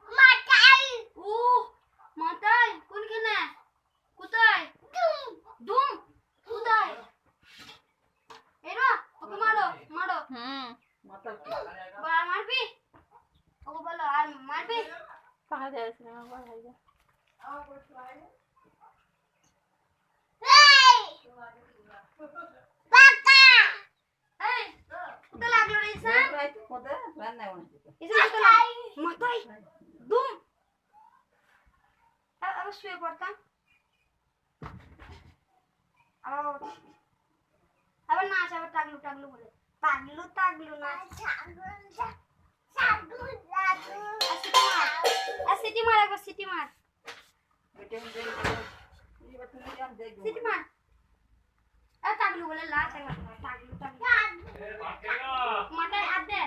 মাথায় ও মাথায় কোনখানে কোথায় দুম কোথায় এরা ওকে মারো মারো মাথা আর মারবি ওকে বলো আর মারবি পাখা দিয়ে সিনেমা বল ভাই শুয়ে পড়তাম আবার নাচ আবার টাগলু টাগলু বলে টাগলু টাগলু নাচ সিটি মার একবার সিটি মার সিটি মার আর টাগলু বলে লাচ একবার টাগলু টাগলু মাথায় হাত দে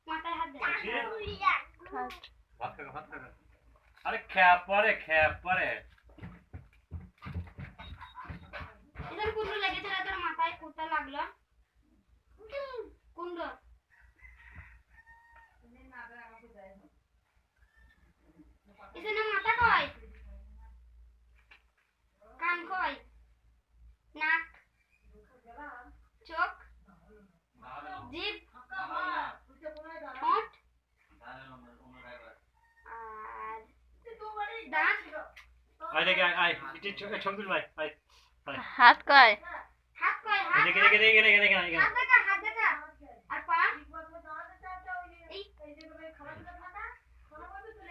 মাথায় হাত দে আরে খ্যাপ পরে এদের কুন্ডু লেগেছে না তোর মাথায় কোথা লাগলো কুন্ডু এখানে মাথা কই কান কই নাক চোখ জিভ ঠোঁট আর দাঁত আয় দেখে আয় এটি ছবি তুল ভাই আয় হাত কয় হাত কই হাত দেখে দেখে হাত দেখা আর পা এই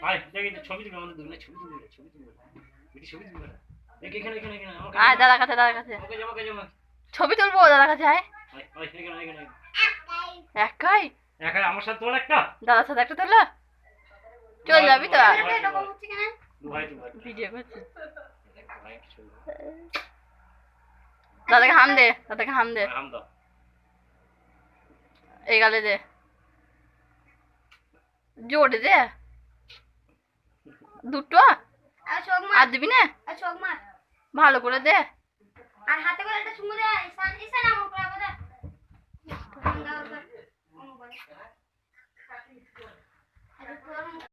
আয় দেখে ছবি তুল আমাদের দুজনে ছবি তুল দেখে এখানে আয় দাদা কাছে ওকে জমা ছবি তুলবো দাদা কাছে আয় আয় এখানে একাই এখানে আমার সাথে তোর একটা দাদার সাথে একটা তোলা চল যাবি তো এটা হচ্ছে কেন ভাই ভিডিও করছি দাদাকে হাম দে হাম দাও এই গালে দে জোরে দে দুটো আর চোখ মার আর দিবি না আর চোখ মার ভালো করে দে